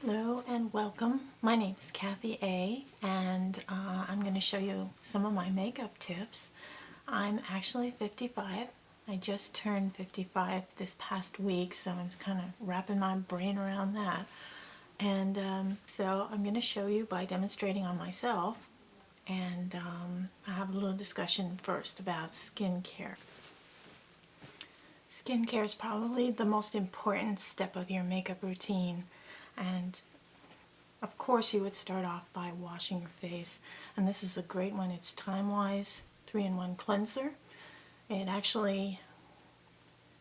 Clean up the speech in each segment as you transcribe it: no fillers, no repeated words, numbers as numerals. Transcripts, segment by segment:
Hello and welcome. My name is Kathy A. and I'm going to show you some of my makeup tips. I'm actually 55. I just turned 55 this past week, so I'm kind of wrapping my brain around that. And so I'm going to show you by demonstrating on myself, and I have a little discussion first about skincare. Skincare is probably the most important step of your makeup routine, and of course you would start off by washing your face, and this is a great one. It's Time-Wise 3-in-1 cleanser. It actually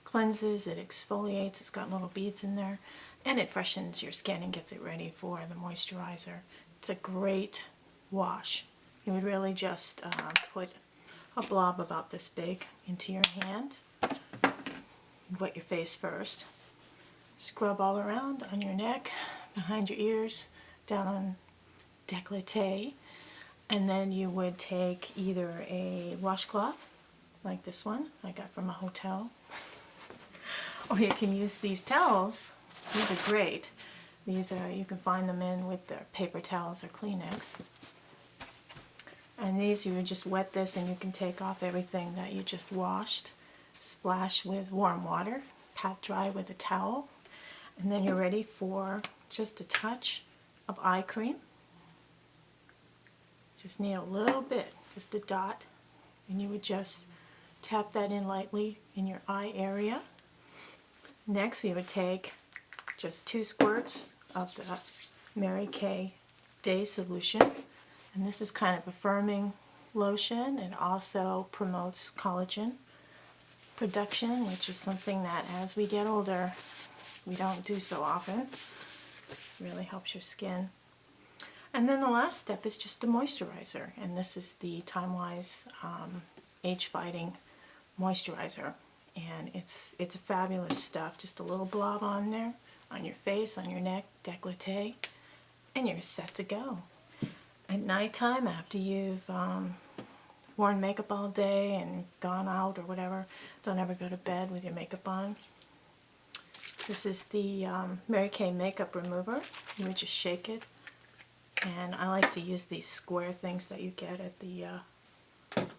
cleanses, it exfoliates, it's got little beads in there, and it freshens your skin and gets it ready for the moisturizer. It's a great wash. You would really just put a blob about this big into your hand, wet your face first, scrub all around on your neck, behind your ears, down on décolleté, and then you would take either a washcloth like this one I got from a hotel, or you can use these towels. These are great. These are, you can find them in with the paper towels or Kleenex. And these, you would just wet this and you can take off everything that you just washed, splash with warm water, pat dry with a towel, and then you're ready for just a touch of eye cream. Just need a little bit, just a dot, and you would just tap that in lightly in your eye area. Next, you would take just 2 squirts of the Mary Kay Day Solution, and this is kind of a firming lotion. It also promotes collagen production, which is something that as we get older we don't do so often. It really helps your skin. And then the last step is just a moisturizer, and this is the Time-Wise age-fighting moisturizer, and it's fabulous stuff. Just a little blob on there, on your face, on your neck, décolleté, and you're set to go. At nighttime, after you've worn makeup all day and gone out or whatever, don't ever go to bed with your makeup on. This is the Mary Kay makeup remover. You would just shake it, and I like to use these square things that you get at the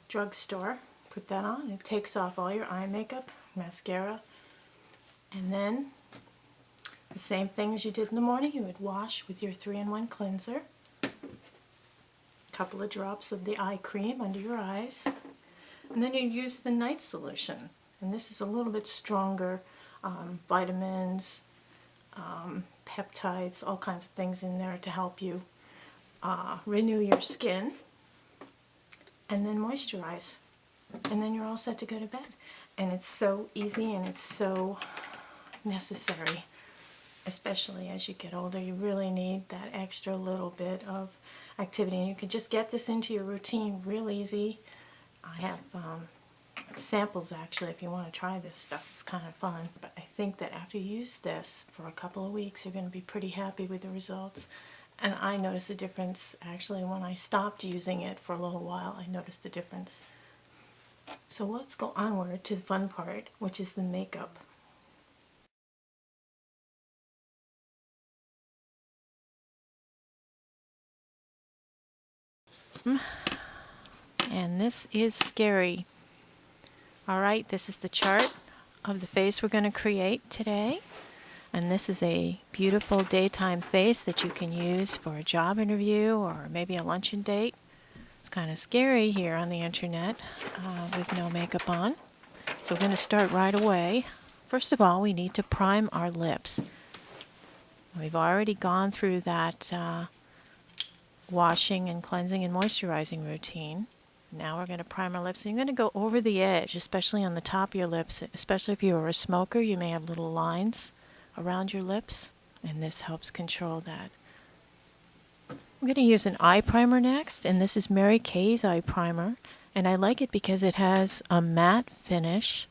drugstore. Put that on. It takes off all your eye makeup, mascara, and then the same thing as you did in the morning, you would wash with your 3-in-1 cleanser. A couple of drops of the eye cream under your eyes, and then you use the night solution, and this is a little bit stronger. Vitamins, peptides, all kinds of things in there to help you renew your skin, and then moisturize, and then you're all set to go to bed. And it's so easy and it's so necessary, especially as you get older. You really need that extra little bit of activity, and you can just get this into your routine real easy. I have samples actually if you want to try this stuff. It's kind of fun. But I think that after you use this for a couple of weeks, you're going to be pretty happy with the results. And I noticed a difference actually when I stopped using it for a little while. I noticed a difference. So let's go onward to the fun part, which is the makeup. And this is scary. Alright, this is the chart of the face we're going to create today. And this is a beautiful daytime face that you can use for a job interview or maybe a luncheon date. It's kind of scary here on the internet with no makeup on. So we're going to start right away. First of all, we need to prime our lips. We've already gone through that washing and cleansing and moisturizing routine. Now we're going to prime our lips, and you're going to go over the edge, especially on the top of your lips. Especially if you are a smoker, you may have little lines around your lips, and this helps control that. I'm going to use an eye primer next, and this is Mary Kay's eye primer, and I like it because it has a matte finish,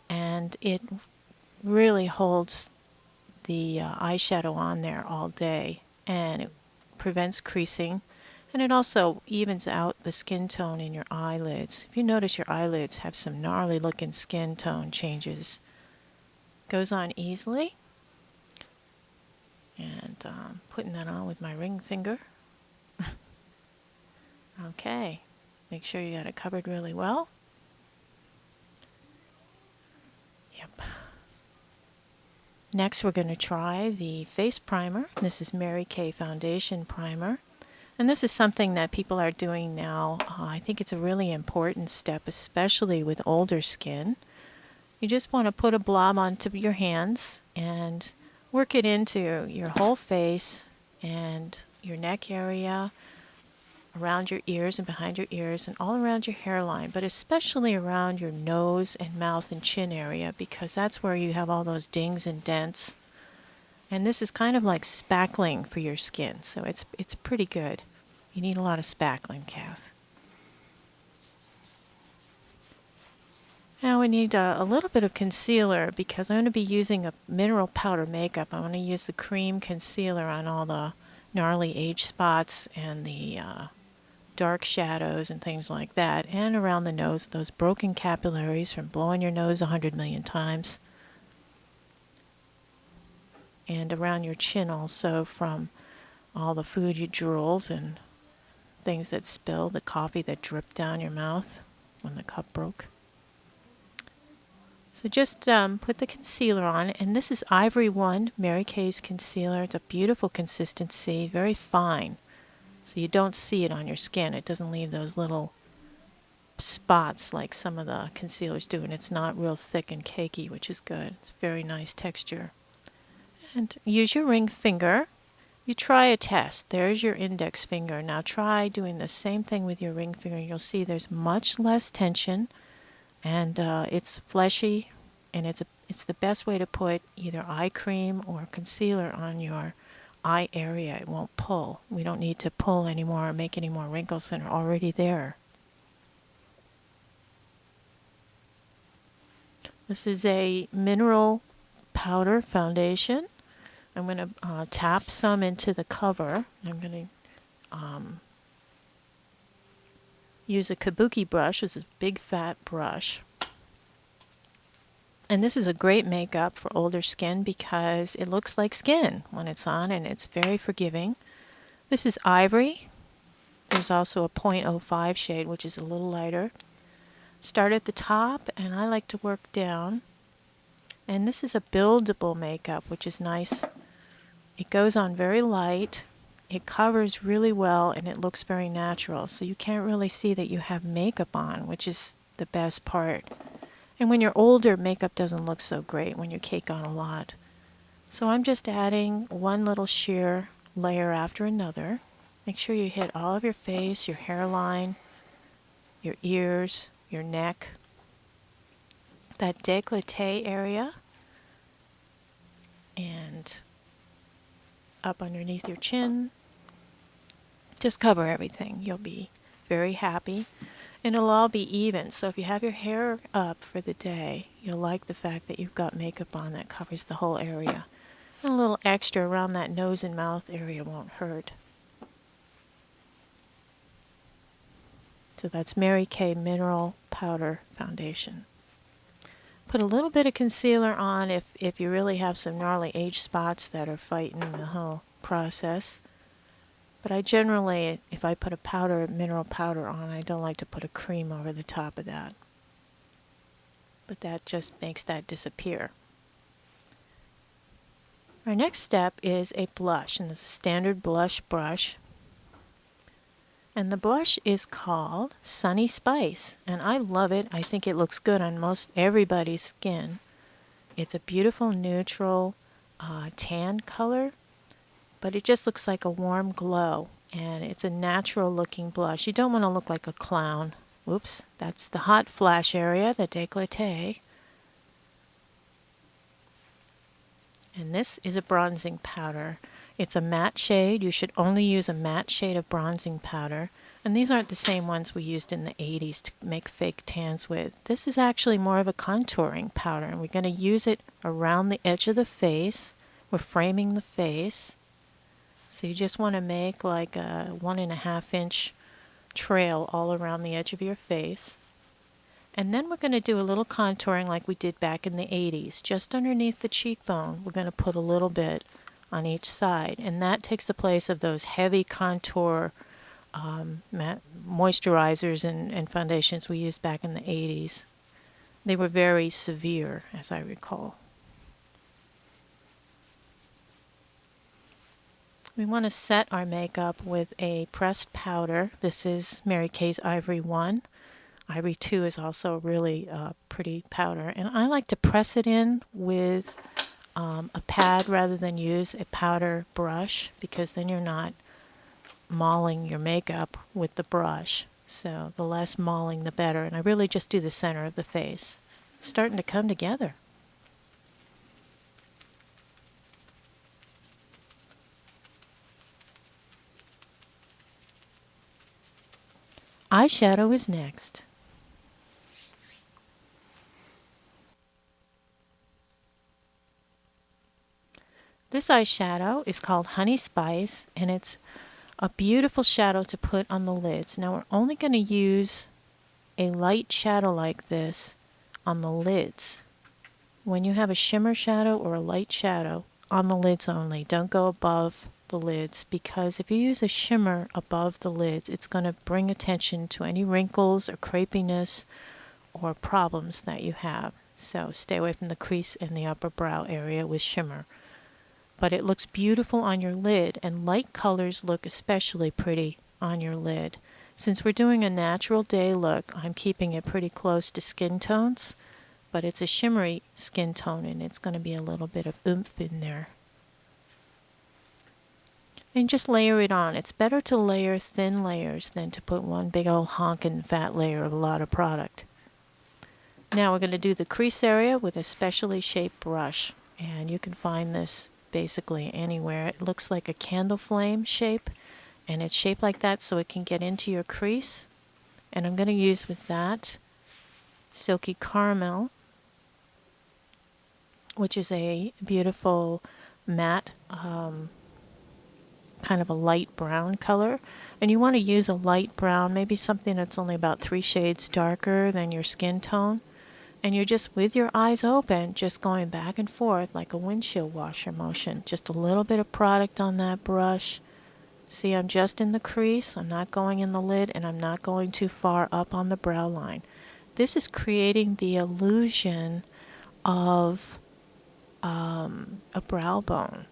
and it really holds the eyeshadow on there all day, and it prevents creasing. And it also evens out the skin tone in your eyelids. If you notice, your eyelids have some gnarly looking skin tone changes. Goes on easily. And And putting that on with my ring finger. Okay, make sure you got it covered really well. Yep. Next we're going to try the face primer. This is Mary Kay Foundation Primer. And this is something that people are doing now. I think it's a really important step, especially with older skin. You just want to put a blob onto your hands and work it into your whole face and your neck area, around your ears and behind your ears and all around your hairline, but especially around your nose and mouth and chin area, because that's where you have all those dings and dents. And this is kind of like spackling for your skin, so it's pretty good. You need a lot of spackling, Kath. Now we need a little bit of concealer, because I'm going to be using a mineral powder makeup. I'm going to use the cream concealer on all the gnarly age spots and the dark shadows and things like that, and around the nose, those broken capillaries from blowing your nose 100 million times, and around your chin also from all the food you drooled and things that spilled, the coffee that dripped down your mouth when the cup broke. So just put the concealer on, and this is Ivory 1 Mary Kay's concealer. It's a beautiful consistency, very fine. So you don't see it on your skin. It doesn't leave those little spots like some of the concealers do, and it's not real thick and cakey, which is good. It's very nice texture. And use your ring finger. You try a test. There's your index finger. Now try doing the same thing with your ring finger. You'll see there's much less tension, and it's fleshy, and it's the best way to put either eye cream or concealer on your eye area. It won't pull. We don't need to pull anymore or make any more wrinkles than are already there. This is a mineral powder foundation. I'm going to tap some into the cover. I'm going to use a kabuki brush. This is a big fat brush. And this is a great makeup for older skin because it looks like skin when it's on, and it's very forgiving. This is Ivory. There's also a 0.05 shade, which is a little lighter. Start at the top, and I like to work down. And this is a buildable makeup, which is nice. It goes on very light. It covers really well, and it looks very natural. So you can't really see that you have makeup on, which is the best part. And when you're older, makeup doesn't look so great when you cake on a lot. So I'm just adding one little sheer layer after another. Make sure you hit all of your face, your hairline, your ears, your neck, that décolleté area, and up underneath your chin. Just cover everything. You'll be very happy. And it'll all be even. So if you have your hair up for the day, you'll like the fact that you've got makeup on that covers the whole area. And a little extra around that nose and mouth area won't hurt. So that's Mary Kay Mineral Powder Foundation. Put a little bit of concealer on if you really have some gnarly age spots that are fighting the whole process. But I generally, if I put a mineral powder on, I don't like to put a cream over the top of that. But that just makes that disappear. Our next step is a blush, and it's a standard blush brush. And the blush is called Sunny Spice, and I love it. I think it looks good on most everybody's skin. It's a beautiful neutral tan color, but it just looks like a warm glow, and it's a natural looking blush. You don't want to look like a clown. Whoops, that's the hot flash area, the décolleté. And this is a bronzing powder. It's a matte shade. You should only use a matte shade of bronzing powder. And these aren't the same ones we used in the 80s to make fake tans with. This is actually more of a contouring powder, and we're going to use it around the edge of the face. We're framing the face. So you just want to make like a 1.5 inch trail all around the edge of your face. And then we're going to do a little contouring like we did back in the 80s. Just underneath the cheekbone, we're going to put a little bit on each side, and that takes the place of those heavy contour moisturizers and foundations we used back in the 80s. They were very severe, as I recall. We want to set our makeup with a pressed powder. This is Mary Kay's Ivory 1. Ivory 2 is also really pretty powder. And I like to press it in with a pad rather than use a powder brush, because then you're not mauling your makeup with the brush. So the less mauling, the better. And I really just do the center of the face. Starting to come together. Eyeshadow is next. This eyeshadow is called Honey Spice, and it's a beautiful shadow to put on the lids. Now we're only going to use a light shadow like this on the lids. When you have a shimmer shadow or a light shadow, on the lids only. Don't go above the lids, because if you use a shimmer above the lids, it's going to bring attention to any wrinkles or crepiness or problems that you have. So stay away from the crease in the upper brow area with shimmer. But it looks beautiful on your lid, and light colors look especially pretty on your lid. Since we're doing a natural day look, I'm keeping it pretty close to skin tones, but it's a shimmery skin tone, and it's going to be a little bit of oomph in there. And just layer it on. It's better to layer thin layers than to put one big old honkin' fat layer of a lot of product. Now we're going to do the crease area with a specially shaped brush, and you can find this basically anywhere. It looks like a candle flame shape, and it's shaped like that so it can get into your crease. And I'm going to use with that Silky Caramel, which is a beautiful matte kind of a light brown color. And you want to use a light brown, maybe something that's only about 3 shades darker than your skin tone. And you're just, with your eyes open, just going back and forth like a windshield washer motion. Just a little bit of product on that brush. See, I'm just in the crease. I'm not going in the lid, and I'm not going too far up on the brow line. This is creating the illusion of a brow bone.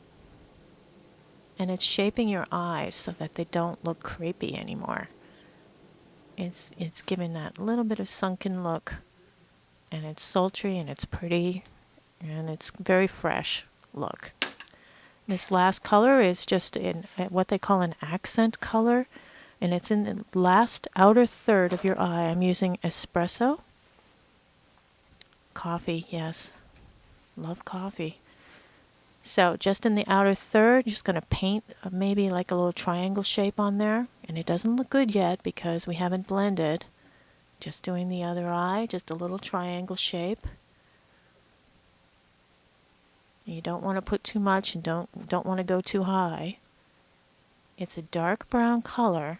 And it's shaping your eyes so that they don't look creepy anymore. It's giving that little bit of sunken look. And it's sultry, and it's pretty, and it's very fresh look. This last color is just in what they call an accent color, and it's in the last outer third of your eye. I'm using espresso. Coffee, yes. Love coffee. So just in the outer third, just going to paint maybe like a little triangle shape on there. And it doesn't look good yet because we haven't blended. Just doing the other eye, just a little triangle shape. You don't want to put too much, and don't want to go too high. It's a dark brown color,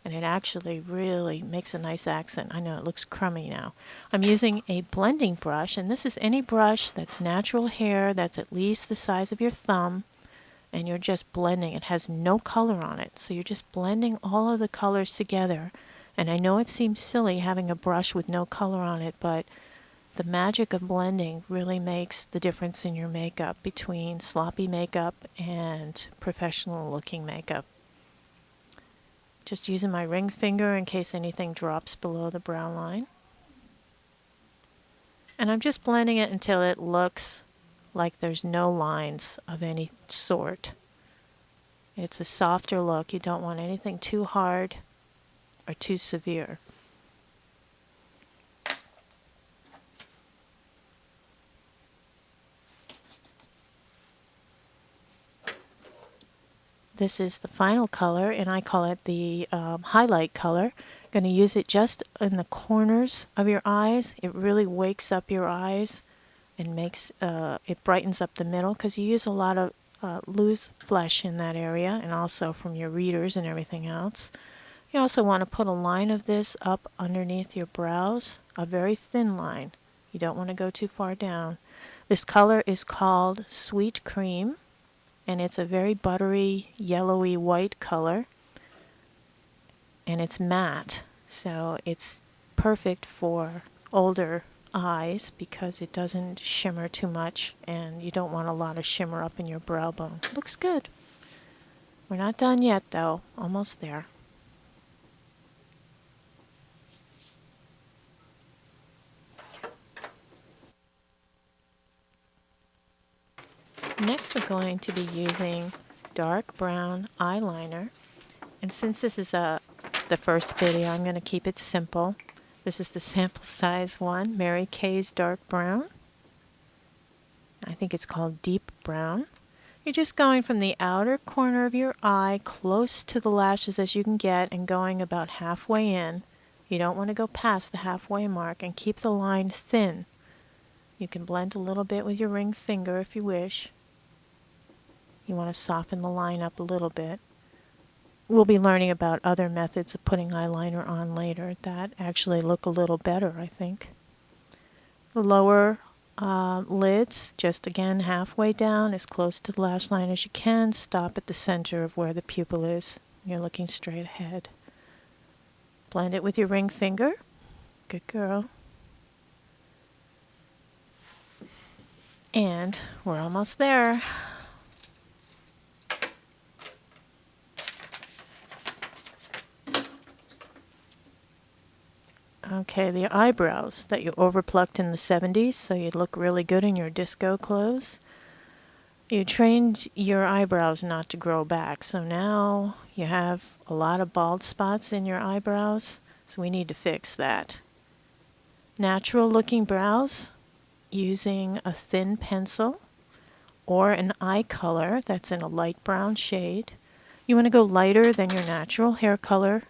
and it actually really makes a nice accent. I know it looks crummy now. I'm using a blending brush, and this is any brush that's natural hair, that's at least the size of your thumb, and you're just blending. It has no color on it, so you're just blending all of the colors together. And I know it seems silly having a brush with no color on it, but the magic of blending really makes the difference in your makeup between sloppy makeup and professional looking makeup. Just using my ring finger in case anything drops below the brow line. And I'm just blending it until it looks like there's no lines of any sort. It's a softer look. You don't want anything too hard or too severe. This is the final color, and I call it the highlight color. I'm going to use it just in the corners of your eyes. It really wakes up your eyes and makes it brightens up the middle, because you use a lot of loose flesh in that area, and also from your readers and everything else. You also want to put a line of this up underneath your brows, a very thin line. You don't want to go too far down. This color is called Sweet Cream, and it's a very buttery, yellowy white color, and it's matte, so it's perfect for older eyes because it doesn't shimmer too much, and you don't want a lot of shimmer up in your brow bone. Looks good. We're not done yet though, almost there. Next we're going to be using dark brown eyeliner, and since this is the first video, I'm going to keep it simple. This is the sample size one, Mary Kay's dark brown. I think it's called deep brown. You're just going from the outer corner of your eye close to the lashes as you can get and going about halfway in. You don't want to go past the halfway mark, and keep the line thin. You can blend a little bit with your ring finger if you wish. You want to soften the line up a little bit. We'll be learning about other methods of putting eyeliner on later that actually look a little better, I think. The lower lids, just again halfway down, as close to the lash line as you can. Stop at the center of where the pupil is. You're looking straight ahead. Blend it with your ring finger. Good girl. And we're almost there. Okay, the eyebrows that you overplucked in the 70s so you'd look really good in your disco clothes. You trained your eyebrows not to grow back, so now you have a lot of bald spots in your eyebrows, so we need to fix that. Natural looking brows using a thin pencil or an eye color that's in a light brown shade. You want to go lighter than your natural hair color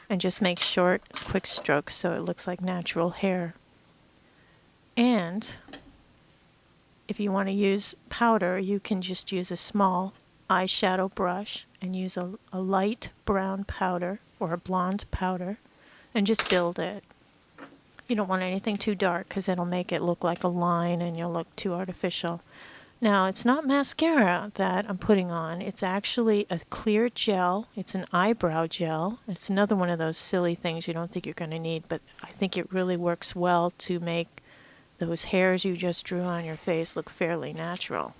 and just make short, quick strokes so it looks like natural hair. And if you want to use powder, you can just use a small eyeshadow brush and use a light brown powder or a blonde powder and just build it. You don't want anything too dark because it'll make it look like a line and you'll look too artificial. Now, it's not mascara that I'm putting on. It's actually a clear gel. It's an eyebrow gel. It's another one of those silly things you don't think you're going to need, but I think it really works well to make those hairs you just drew on your face look fairly natural.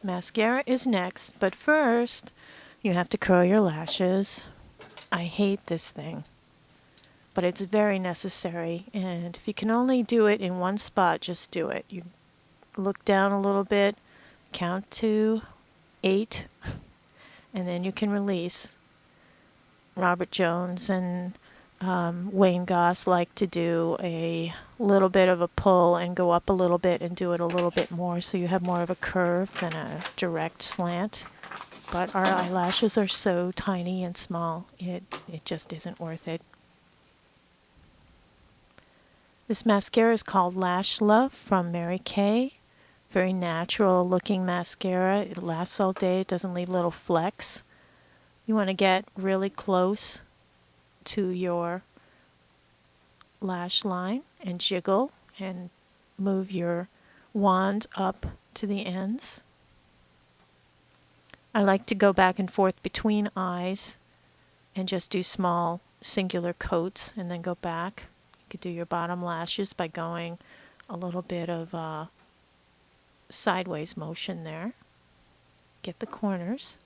Mascara is next, but first you have to curl your lashes. I hate this thing, but it's very necessary, and if you can only do it in one spot, just do it. You look down a little bit, count to 8, and then you can release. Robert Jones and Wayne Goss like to do a little bit of a pull and go up a little bit and do it a little bit more so you have more of a curve than a direct slant. But our eyelashes are so tiny and small, it just isn't worth it. This mascara is called Lashlove from Mary Kay. Very natural looking mascara. It lasts all day. It doesn't leave little flecks. You want to get really close to your lash line and jiggle and move your wand up to the ends. I like to go back and forth between eyes and just do small singular coats and then go back. You could do your bottom lashes by going a little bit of sideways motion there. Get the corners.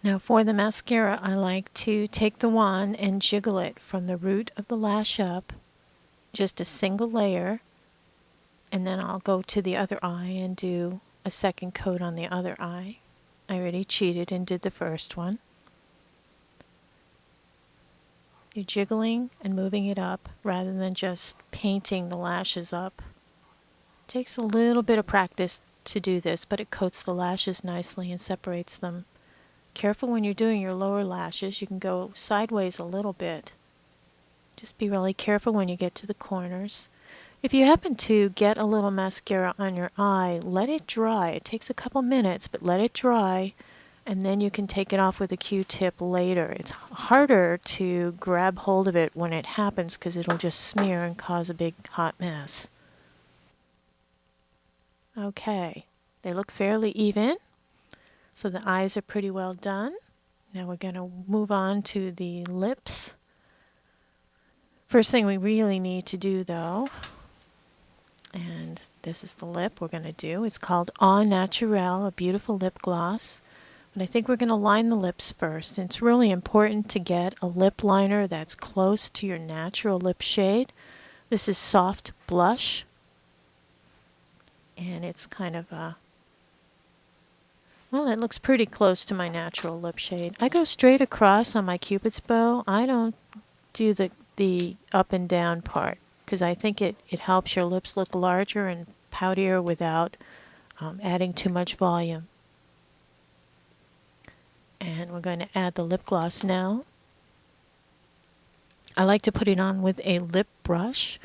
Now for the mascara, I like to take the wand and jiggle it from the root of the lash up, just a single layer, and then I'll go to the other eye and do a second coat on the other eye. I already cheated and did the first one. You're jiggling and moving it up rather than just painting the lashes up. It takes a little bit of practice to do this, but it coats the lashes nicely and separates them. Careful when you're doing your lower lashes. You can go sideways a little bit. Just be really careful when you get to the corners. If you happen to get a little mascara on your eye, let it dry. It takes a couple minutes, but let it dry, and then you can take it off with a Q-tip later. It's harder to grab hold of it when it happens because it'll just smear and cause a big hot mess. Okay, they look fairly even, so the eyes are pretty well done. Now we're going to move on to the lips. First thing we really need to do, though, and this is the lip we're going to do. It's called Au Naturel, a beautiful lip gloss. But I think we're going to line the lips first. And it's really important to get a lip liner that's close to your natural lip shade. This is Soft Blush. And it's kind of a, well, it looks pretty close to my natural lip shade. I go straight across on my Cupid's bow. I don't do the up and down part because I think it helps your lips look larger and poutier without adding too much volume. And we're going to add the lip gloss now. I like to put it on with a lip brush,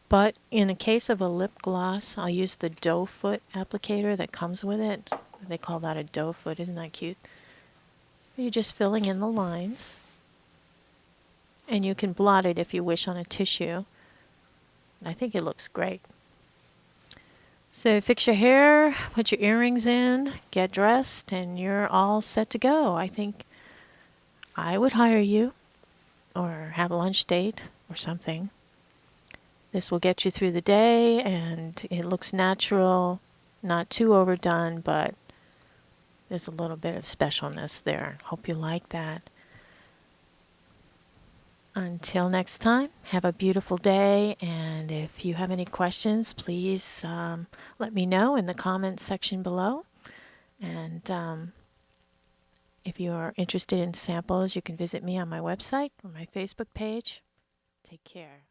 but in the case of a lip gloss, I'll use the doe foot applicator that comes with it. They call that a doe foot. Isn't that cute? You're just filling in the lines. And you can blot it if you wish on a tissue. I think it looks great. So fix your hair, put your earrings in, get dressed, and you're all set to go. I think I would hire you or have a lunch date or something. This will get you through the day, and it looks natural, not too overdone, but there's a little bit of specialness there. Hope you like that. Until next time, have a beautiful day, and if you have any questions, please let me know in the comments section below. And if you are interested in samples, you can visit me on my website or my Facebook page. Take care.